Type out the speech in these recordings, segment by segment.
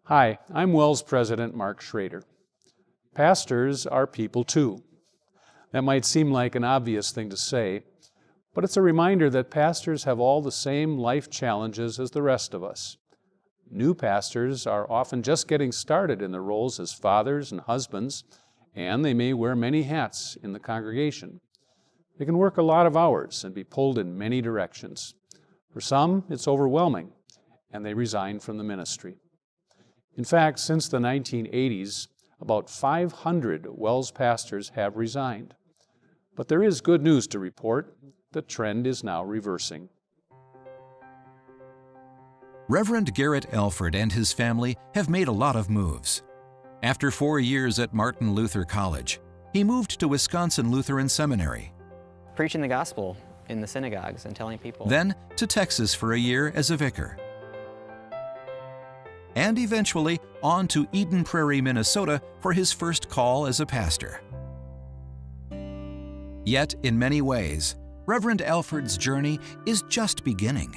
Hi, I'm WELS President Mark Schrader. Pastors are people too. That might seem like an obvious thing to say, but it's a reminder that pastors have all the same life challenges as the rest of us. New pastors are often just getting started in their roles as fathers and husbands, and they may wear many hats in the congregation. They can work a lot of hours and be pulled in many directions. For some, it's overwhelming, and they resign from the ministry. In fact, since the 1980s, about 500 WELS pastors have resigned. But there is good news to report. The trend is now reversing. Reverend Garrett Elford and his family have made a lot of moves. After 4 years at Martin Luther College, he moved to Wisconsin Lutheran Seminary. Preaching the gospel in the synagogues and telling people. Then to Texas for a year as a vicar. And eventually on to Eden Prairie, Minnesota for his first call as a pastor. Yet, in many ways, Reverend Elford's journey is just beginning.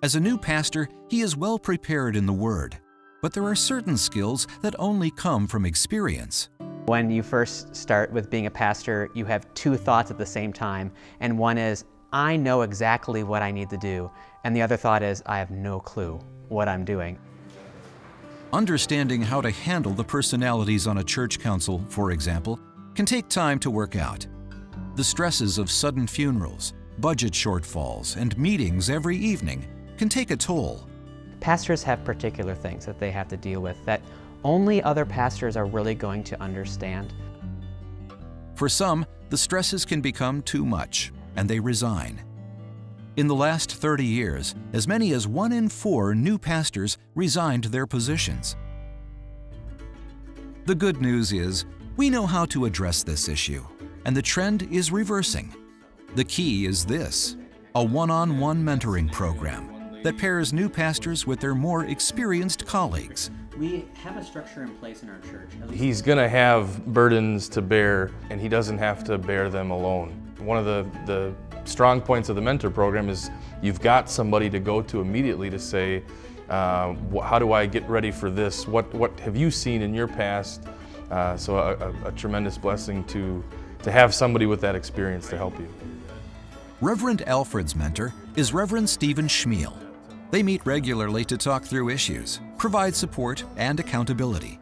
As a new pastor, he is well prepared in the Word, but there are certain skills that only come from experience. When you first start with being a pastor, you have two thoughts at the same time, and one is, I know exactly what I need to do, and the other thought is, I have no clue what I'm doing. Understanding how to handle the personalities on a church council, for example, can take time to work out. The stresses of sudden funerals, budget shortfalls, and meetings every evening can take a toll. Pastors have particular things that they have to deal with that only other pastors are really going to understand. For some, the stresses can become too much, and they resign. In the last 30 years, as many as 1 in 4 new pastors resigned their positions. The good news is, we know how to address this issue, and the trend is reversing. The key is this: a one-on-one mentoring program that pairs new pastors with their more experienced colleagues. We have a structure in place in our church. He's going to have burdens to bear, and he doesn't have to bear them alone. One of the strong points of the mentor program is you've got somebody to go to immediately to say, how do I get ready for this? What have you seen in your past? So a tremendous blessing to have somebody with that experience to help you. Reverend Elford's mentor is Reverend Stephen Schmiel. They meet regularly to talk through issues, provide support and accountability.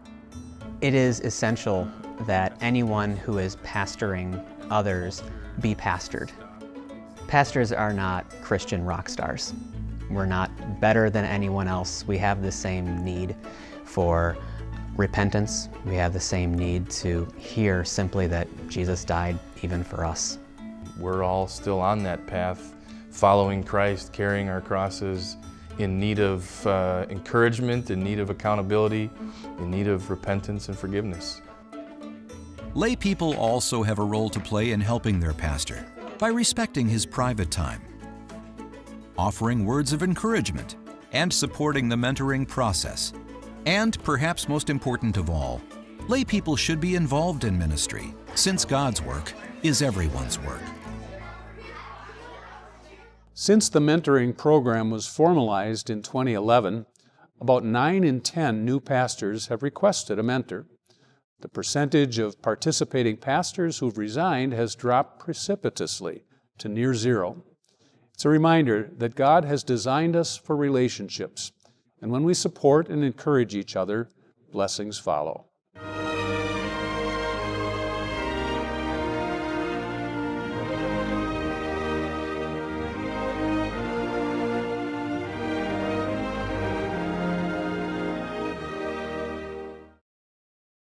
It is essential that anyone who is pastoring others be pastored. Pastors are not Christian rock stars. We're not better than anyone else. We have the same need for repentance. We have the same need to hear simply that Jesus died even for us. We're all still on that path, following Christ, carrying our crosses, in need of encouragement, in need of accountability, in need of repentance and forgiveness. Lay people also have a role to play in helping their pastor by respecting his private time, offering words of encouragement, and supporting the mentoring process. And perhaps most important of all, lay people should be involved in ministry, since God's work is everyone's work. Since the mentoring program was formalized in 2011, about 9 in 10 new pastors have requested a mentor. The percentage of participating pastors who've resigned has dropped precipitously to near zero. It's a reminder that God has designed us for relationships, and when we support and encourage each other, blessings follow.